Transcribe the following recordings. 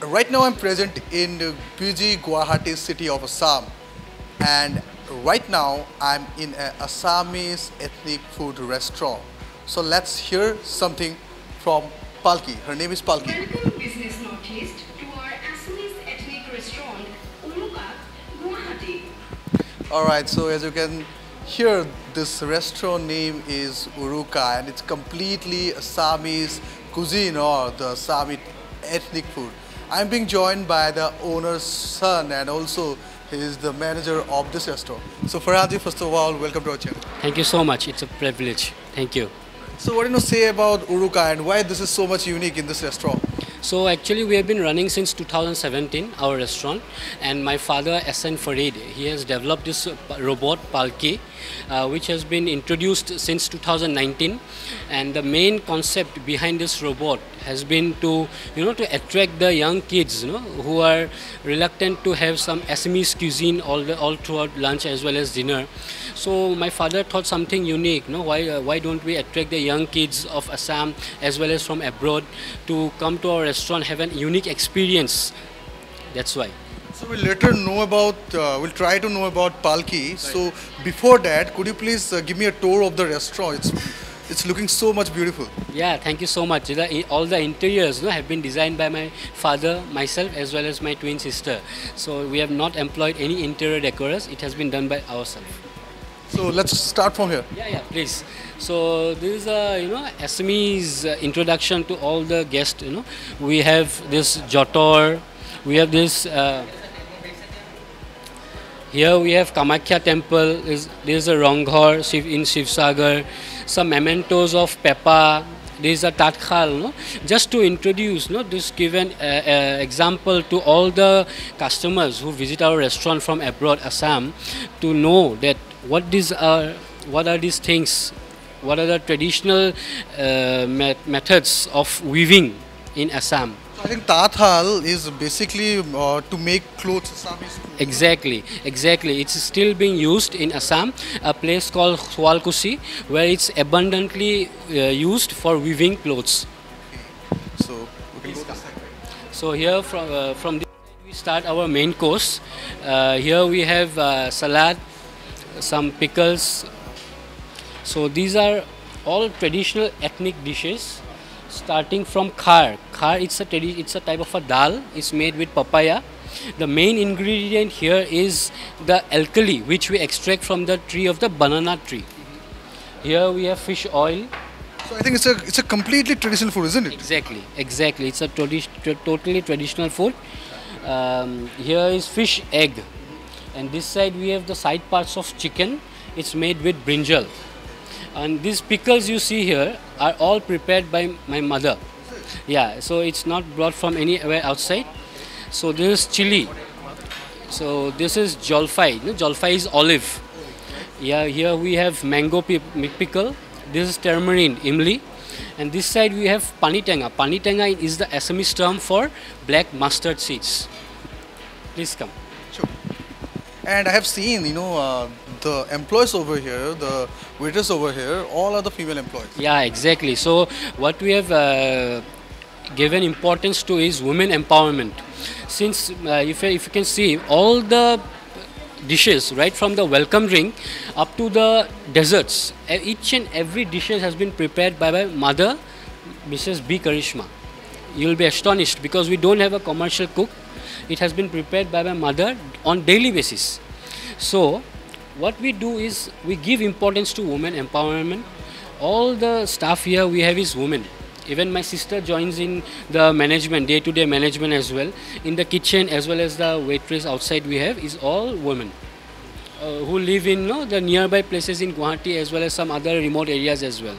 Right now I'm present in busy Guwahati city of Assam, and right now I'm in an Assamese ethnic food restaurant. So let's hear something from Palki. Her name is Palki. Welcome business noticed to our Assamese ethnic restaurant, Uruka, Guwahati. Alright, so as you can hear, this restaurant name is Uruka and it's completely Assamese cuisine or the Assamese ethnic food. I'm being joined by the owner's son and also he is the manager of this restaurant. So Farhaji, first of all, welcome to our channel. Thank you so much. It's a privilege. Thank you. So what do you say about Uruka and why this is so much unique in this restaurant? So actually we have been running since 2017, our restaurant, and my father SN Farid, he has developed this robot Palki, which has been introduced since 2019, and the main concept behind this robot has been to to attract the young kids who are reluctant to have some Assamese cuisine all throughout lunch as well as dinner. So my father thought something unique, why don't we attract the young kids of Assam as well as from abroad to come to our restaurant, have an unique experience. That's why. So we'll later know about, we'll try to know about Palki. Right. So before that, could you please give me a tour of the restaurant? It's looking so much beautiful. Yeah, thank you so much. All the interiors have been designed by my father, myself, as well as my twin sister. So we have not employed any interior decorers. It has been done by ourselves. So let's start from here. Yeah, please. So this is a Assamese introduction to all the guests. We have this Jotor. We have this. Here we have Kamakhya temple. There is a Ronghor in Shivsagar. Some mementos of Peppa. There is a Tatkhal. Just to introduce, this given example to all the customers who visit our restaurant from abroad, Assam, to know that what are these things, what are the traditional methods of weaving in Assam. So I think Tathal is basically to make clothes, Assamese clothes. Exactly. It's still being used in Assam, a place called Swalkusi, where it's abundantly used for weaving clothes. Okay. So we can go this side. So here from this side we start our main course. Here we have salad, some pickles. So these are all traditional ethnic dishes, starting from khar. Khar, it's a type of a dal. It's made with papaya. The main ingredient here is the alkali, which we extract from the tree of the banana tree. Here we have fish oil. So I think it's a completely traditional food, isn't it? Exactly. It's a totally traditional food. Here is fish egg, and this side we have the side parts of chicken. It's made with brinjal. And these pickles you see here are all prepared by my mother. Yeah, so it's not brought from anywhere outside. So this is chili. So this is jolfai. Jolfai is olive. Yeah, here we have mango pickle. This is tamarind, imli. And this side we have panitenga. Panitenga is the Assamese term for black mustard seeds. Please come. Sure. And I have seen, the employees over here, the waiters over here, all are the female employees. Yeah, exactly. So what we have given importance to is women empowerment. Since if you can see, all the dishes, right from the welcome drink up to the desserts, each and every dish has been prepared by my mother, Mrs. B. Karishma. You will be astonished because we don't have a commercial cook. It has been prepared by my mother on daily basis. So what we do is we give importance to women empowerment. All the staff here we have is women. Even my sister joins in the management, day-to-day management as well. In the kitchen as well as the waitress outside we have is all women who live in the nearby places in Guwahati as well as some other remote areas as well.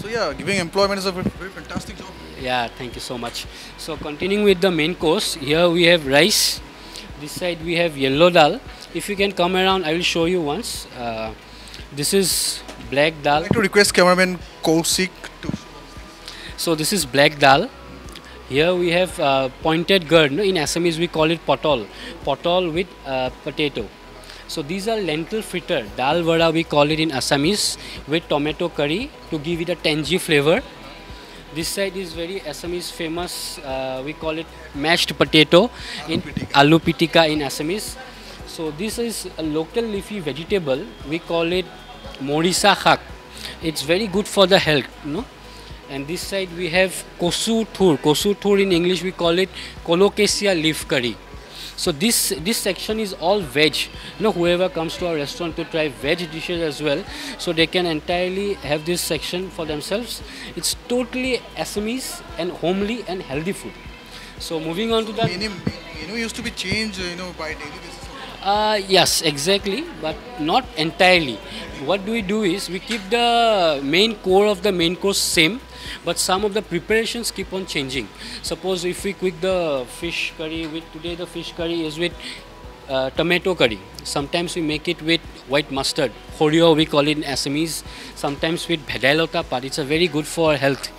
So yeah, giving employment is a very fantastic job. Yeah, thank you so much. So continuing with the main course, here we have rice. This side we have yellow dal. If you can come around, I will show you once. This is black dal. I'd like to request cameraman Kausik to. So this is black dal. Here we have pointed gourd. In Assamese we call it potol. Potol with potato. So these are lentil fritter. Dal vada we call it in Assamese, with tomato curry to give it a tangy flavor. This side is very Assamese famous. We call it mashed potato in pitika. aloo pitika in Assamese. So this is a local leafy vegetable. We call it morisa khak. It's very good for the health, And this side we have kosu thur. Kosu thur in English we call it colocasia leaf curry. So this section is all veg. Whoever comes to our restaurant to try veg dishes as well, so they can entirely have this section for themselves. It's totally Assamese and homely and healthy food. So moving on to the Menu used to be changed, by daily basis. yes, exactly, but not entirely. What do we do is we keep the main core of the main course same, but some of the preparations keep on changing. Suppose if we cook the fish curry with today, the fish curry is with tomato curry. Sometimes we make it with white mustard. Horyo we call it in Assamese. Sometimes with bhedalota, but it's a very good for health.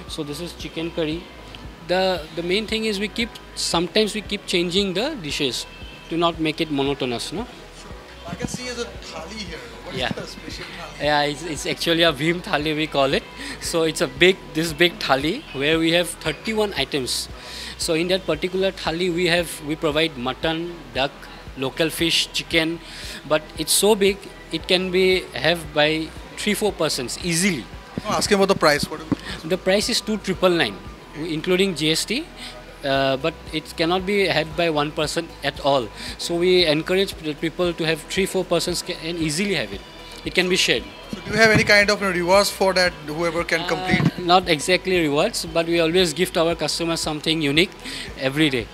So this is chicken curry. The main thing is sometimes we keep changing the dishes to not make it monotonous, I can see as a thali here. What is Yeah. the special thali? Yeah, it's actually a Bhim thali we call it. So it's this big thali where we have 31 items. So in that particular thali we provide mutton, duck, local fish, chicken, but it's so big it can be have by 3-4 persons easily. Asking about the price. What is The price is 2,999, including GST. But it cannot be had by one person at all. So we encourage people to have 3-4 persons and easily have it. It can be shared. So do you have any kind of rewards for that, whoever can complete? Not exactly rewards, but we always gift our customers something unique every day.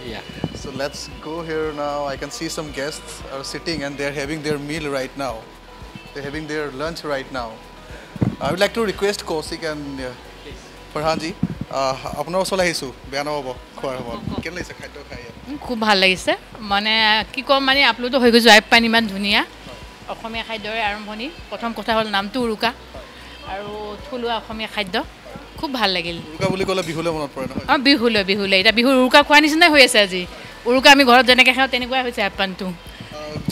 Yeah. So let's go here now. I can see some guests are sitting and they're having their meal right now. They're having their lunch right now. I would like to request Kausik and Farhanji. আপোনাৰ ওচৰলৈ আহিছোঁ বেয়া নহ'ব খোৱাৰ সময়ত কেনে লাগিছে খাদ্য খাই খুব ভাল লাগিছে মানে কি ক'ম মানে আপলোড হৈ গৈছোঁ আইপ পানী ইমান ধুনীয়া অসমীয়া খাদ্যৰে আৰম্ভণি প্ৰথম কথা হ'ল নামটো উৰুকা আৰু থলুৱা অসমীয়া খাদ্য খুব ভাল লাগিল উৰুকা বুলি ক'লে বিহুলৈ মনত পৰে নহয় বিহুলৈ এতিয়া বিহুৰ উৰুকা খোৱা নিচিনাই হৈ আছে আজি উৰুকা আমি ঘৰত যেনেকৈ খাওঁ তেনেকুৱাই হৈছে আইপ পানীটো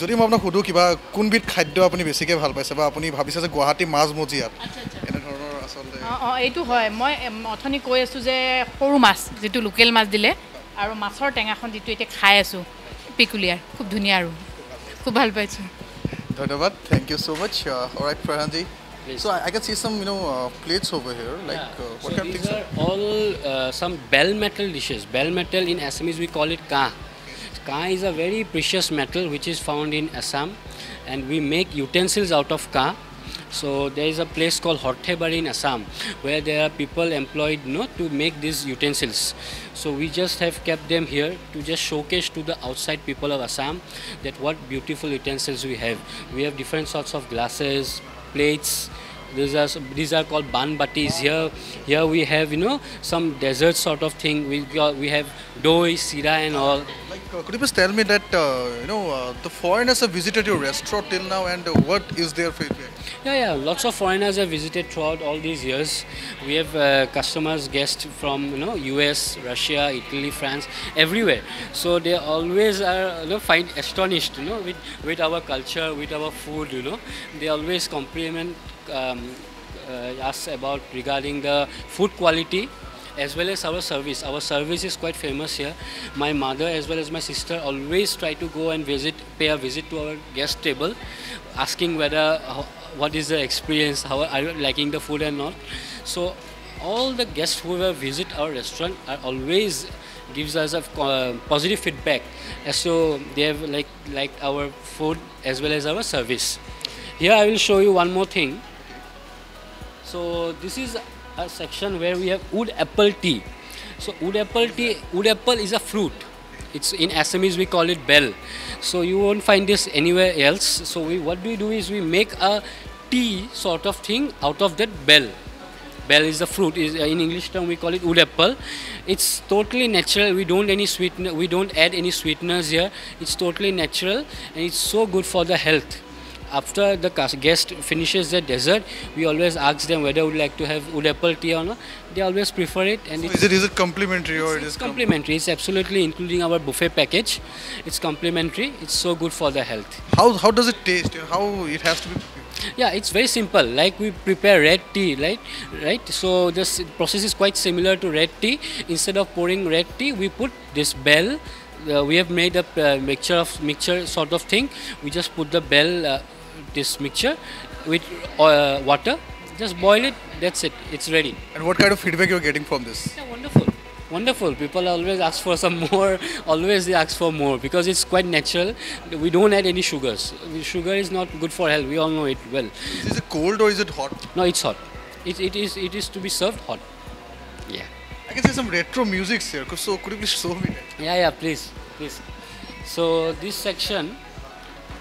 যদি মই আপোনাক সুধোঁ কিবা কোনবিধ খাদ্য আপুনি বেছিকৈ ভাল পাইছে বা আপুনি ভাবিছে যে গুৱাহাটী মাছ মজিয়াত এনেধৰণৰ আচলতে এইটো হয় মই অথনি কৈ আছোঁ যে সৰু মাছ যিটো লোকেল মাছ দিলে আৰু মাছৰ টেঙাখন যিটো এতিয়া খাই আছোঁ পিকুলিয়াৰ খুব ধুনীয়া আৰু খুব ভাল পাইছোঁ ধন্যবাদ thank you so much alright Farhanji so I can see some plates over here like what kind of things these are all some bell metal dishes. Bell metal in Assamese we call it ka. Ka is a very precious metal which is found in Assam and we make utensils out of ka. So there is a place called Horthebari in Assam where there are people employed to make these utensils. So we just have kept them here to just showcase to the outside people of Assam that what beautiful utensils we have. We have different sorts of glasses, plates. These are called banbatis. Here we have some dessert sort of thing. We have doi, sira and all. like could you please tell me that the foreigners have visited your restaurant till now and what is their feedback? Yeah. Lots of foreigners have visited throughout all these years. We have customers, guests from US, Russia, Italy, France, everywhere. So they always are find astonished with our culture, with our food. They always compliment us about regarding the food quality as well as our service. Our service is quite famous here. My mother as well as my sister always try to go and pay a visit to our guest table, asking what is the experience, how are you liking the food and not. So all the guests who ever visit our restaurant are always gives us a positive feedback as to they have liked our food as well as our service. Here I will show you one more thing. So this is a section where we have wood apple tea. So wood apple is a fruit. It's in Assamese we call it bell. So you won't find this anywhere else. So what we do is we make a tea sort of thing out of that bell. Bell is the fruit. In English term we call it wood apple. It's totally natural. We don't add any sweeteners here. It's totally natural and it's so good for the health. After the guest finishes their dessert, we always ask them whether would like to have wood apple tea or not. They always prefer it. And so is it complimentary or it's complimentary? It's absolutely including our buffet package. It's complimentary. It's so good for the health. How does it taste? How it has to be Yeah, it's very simple. Like we prepare red tea, right? Right. So this process is quite similar to red tea. Instead of pouring red tea, we put this bell. We have made a mixture sort of thing. We just put the bell, this mixture, with water. Just boil it. That's it. It's ready. And what kind of feedback you're getting from this? Yeah, wonderful. Wonderful. People always ask for some more. Always they ask for more because it's quite natural. We don't add any sugars. Sugar is not good for health. We all know it well. Is it cold or is it hot? No, it's hot. It is to be served hot. Yeah. I can see some retro music here. So could you please show me that? Yeah. Please. So this section,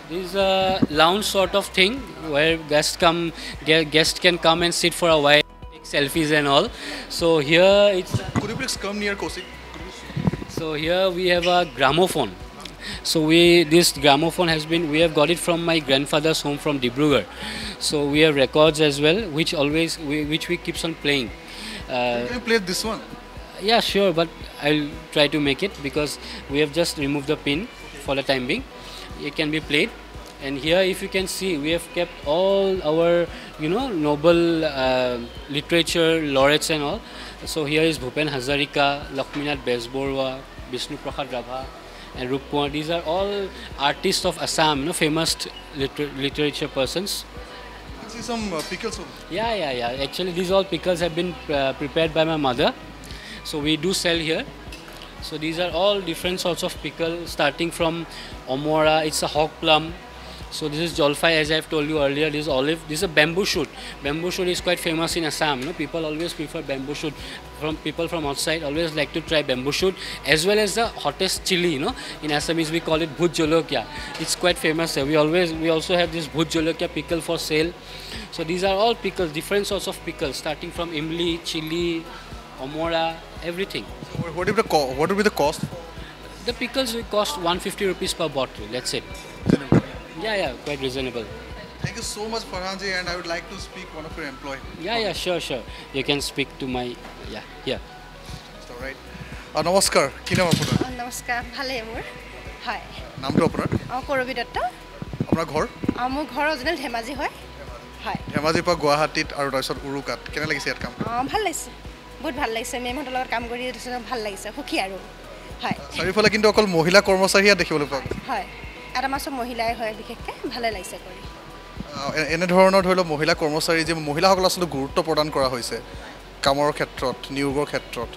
this is a lounge sort of thing where guests can come and sit for a while, take selfies and all. So here it's. Could you please come near Kosik? So here we have a gramophone. So this gramophone we have got it from my grandfather's home from Dibrugarh. So we have records as well, which we keeps on playing. Can you play this one? Yeah, sure, but I'll try to make it because we have just removed the pin for the time being. It can be played, and here if you can see, we have kept all our noble literature laureates and all. So here is Bhupen Hazarika, Lakshminath Bezborwa, Vishnu Prasad Rabha, and Rupkumar. These are all artists of Assam, famous literature persons. I see some pickles. Yeah. Actually, these all pickles have been prepared by my mother. So we do sell here. So these are all different sorts of pickle, starting from omora. It's a hog plum. So this is jolfai, as I've told you earlier. This is olive. This is a bamboo shoot. Bamboo shoot is quite famous in Assam. People always prefer bamboo shoot. People from outside always like to try bamboo shoot, as well as the hottest chili. In Assamese we call it bhut jolokia. It's quite famous here. We also have this bhut jolokia pickle for sale. So these are all pickles, different sorts of pickles, starting from imli, chili, omora, everything. So what would be the cost? The pickles will cost 150 rupees per bottle. That's it. Yeah, quite reasonable. Thank you so much, Farhanji, and I would like to speak one of your employees. Yeah, sure. You can speak to my, here. That's all right. Namaskar. Ki naam apnar? Namaskar. Bhale amor. Hi. Naam to apnar? Korobi datta. Apnar ghor? Amor ghor original Dhemaji hoy. Hi. Dhemaji pa Guwahati aru taisot Urukat. Kena lagise yat kam? Bhal laise. বহুত ভাল লাগিছে মেমহঁতৰ লগত কাম কৰি ভাল লাগিছে সুখী আৰু হয় চাৰিফালে কিন্তু অকল মহিলা কৰ্মচাৰীয়া দেখিবলৈ পোৱা হয় এটা মাছ মহিলাই হয় বিশেষকৈ ভালে লাগিছে কৰি এনে ধৰণৰ ধৰি লওক মহিলা কৰ্মচাৰী যে মহিলাসকল আচলতে গুৰুত্ব প্ৰদান কৰা হৈছে কামৰ ক্ষেত্ৰত নিয়োগৰ ক্ষেত্ৰত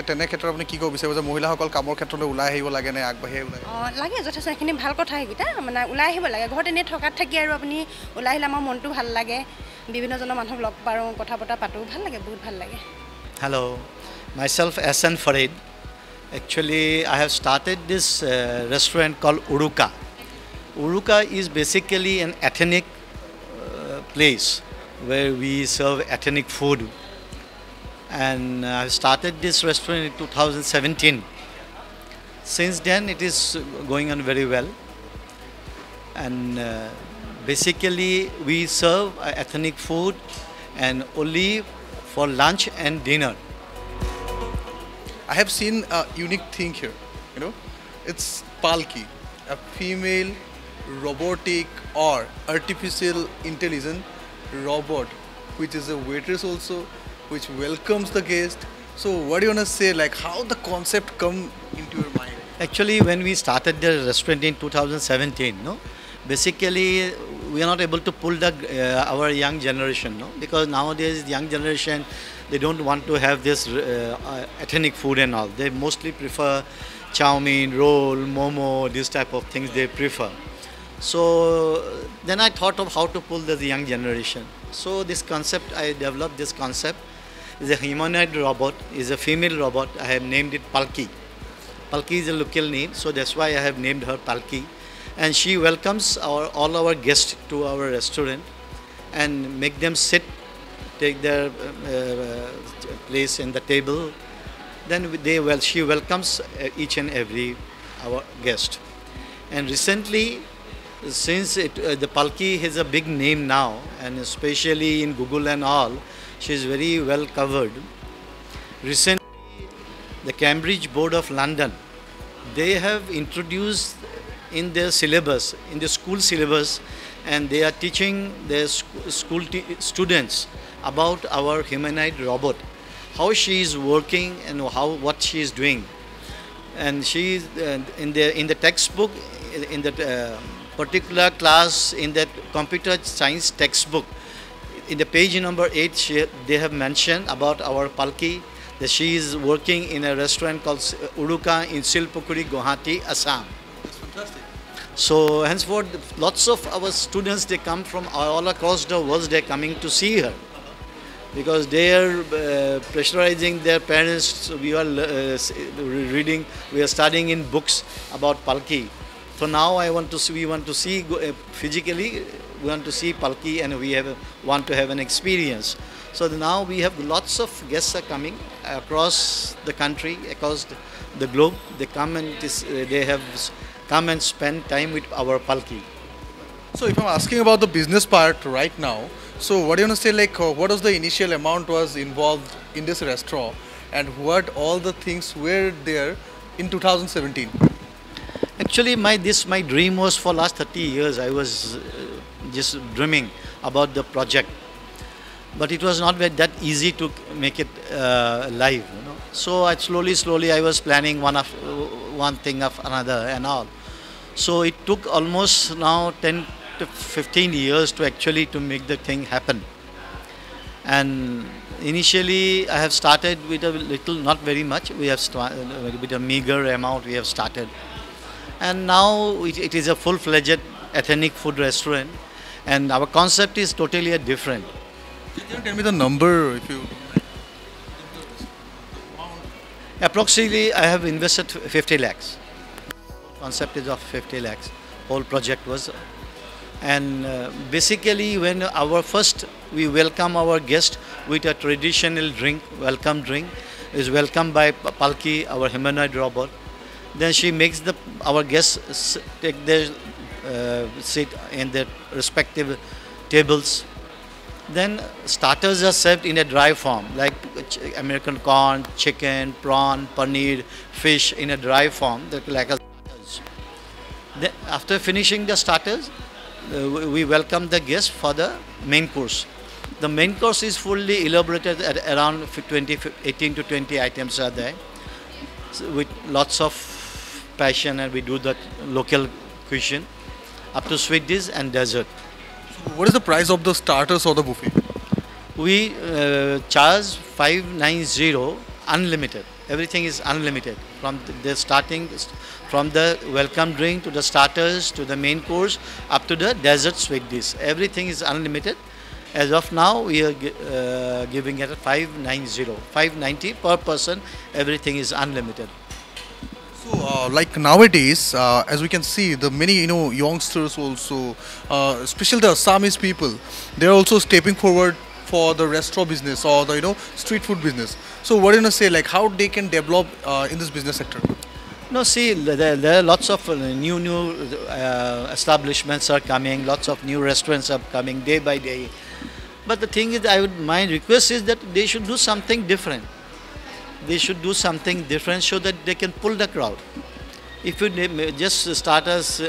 তেনে ক্ষেত্ৰত আপুনি কি ক'ব বিচাৰিব যে মহিলাসকল কামৰ ক্ষেত্ৰলৈ ওলাই আহিব লাগে নে আগবাঢ়ি লাগে যথেষ্ট এইখিনি ভাল কথা এইকেইটা মানে ওলাই আহিব লাগে ঘৰত এনেই থকাত থাকি আৰু আপুনি ওলাই আহিলে আমাৰ মনটো ভাল লাগে বিভিন্নজনৰ মানুহক লগ পাৰোঁ কথা বতৰা পাতোঁ ভাল লাগে বহুত ভাল লাগে Hello, myself Hassan Farid. Actually, I have started this restaurant called Uruka. Uruka is basically an ethnic place where we serve ethnic food. And I started this restaurant in 2017. Since then, it is going on very well. And basically, we serve ethnic food and only for lunch and dinner. I have seen a unique thing here, it's Palki, a female robotic or artificial intelligent robot, which is a waitress also, which welcomes the guest. So what do you want to say, like how the concept come into your mind? Actually, when we started the restaurant in 2017, basically we are not able to pull our young generation, because nowadays young generation, they don't want to have this ethnic food and all. They mostly prefer chow mein, roll, momo, this type of things they prefer. So then I thought of how to pull the young generation. So this concept, I developed this concept. It's a humanoid robot, is a female robot. I have named it Palki. Palki is a local name, so that's why I have named her Palki. And she welcomes all our guests to our restaurant and make them sit, take their place in the table. Then she welcomes each and every our guest. And recently, since the Palki has a big name now, and especially in Google and all, she is very well covered. Recently, the Cambridge Board of London, they have introduced in their syllabus, in the school syllabus, and they are teaching their school students about our humanoid robot, how she is working and what she is doing. And she is in the textbook, in that particular class, in that computer science textbook, in the page number 8, they have mentioned about our Palki, that she is working in a restaurant called Uruka in Silpukuri, Guwahati, Assam. That's fantastic. So henceforth, lots of our students, they come from all across the world, they're coming to see her. Because they are pressurizing their parents. So we are reading, we are studying in books about Palki. So now we want to see physically, we want to see Palki, and we want to have an experience. So now we have lots of guests are coming across the country, across the globe. They come and they have come and spend time with our Palki. So if I'm asking about the business part right now, so what do you want to say, like what was the initial amount was involved in this restaurant, and what all the things were there in 2017? Actually, my dream was for last 30 years. I was just dreaming about the project, but it was not that easy to make it live. You know? So I slowly I was planning one thing of another and all. So it took almost now 10 to 15 years to actually to make the thing happen. And initially I have started with a little, not very much. We have started with a meager amount. We have started, and now it is a full-fledged ethnic food restaurant, and our concept is totally different. Can you tell me the number, if you? Approximately, I have invested 50 lakhs. Concept is of 50 lakhs. Whole project was, and basically when we welcome our guest with a traditional drink, welcome drink, is welcomed by Palki, our humanoid robot. Then she makes our guests take their sit in their respective tables. Then starters are served in a dry form, like American corn, chicken, prawn, paneer, fish in a dry form, like a starters. Then after finishing the starters, we welcome the guests for the main course. The main course is fully elaborated at around 18 to 20 items are there, so with lots of passion, and we do the local cuisine up to sweet dish and dessert. What is the price of the starters or the buffet? We charge 590 unlimited. Everything is unlimited from the starting, from the welcome drink to the starters to the main course up to the dessert sweet dish. Everything is unlimited. As of now, we are giving it 590 per person. Everything is unlimited. So, like nowadays, as we can see, the many youngsters also, especially the Assamese people, they are also stepping forward for the restaurant business or the street food business. So, what do you want to say, like how they can develop in this business sector? No, see, there are lots of new establishments are coming, lots of new restaurants are coming day by day. But the thing is, my request is that they should do something different. They should do something different so that they can pull the crowd. If you just start as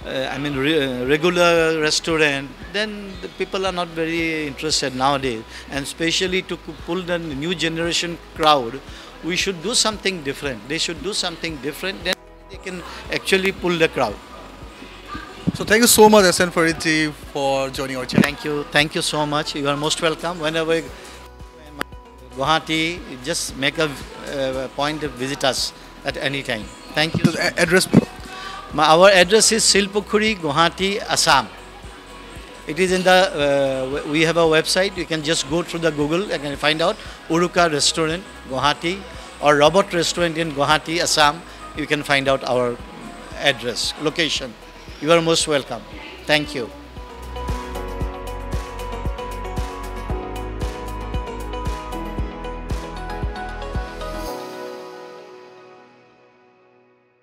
regular restaurant, then the people are not very interested nowadays. And especially to pull the new generation crowd, we should do something different. They should do something different, then they can actually pull the crowd. So thank you so much, SN Faridji, for joining our channel. Thank you so much. You are most welcome. Whenever Guwahati, just make a point to visit us at any time. Thank you. Address? Our address is Silpukuri, Guwahati, Assam. It is in the, we have a website. You can just go through the Google and can find out Uruka restaurant, Guwahati, or Robot restaurant in Guwahati, Assam. You can find out our address, location. You are most welcome. Thank you.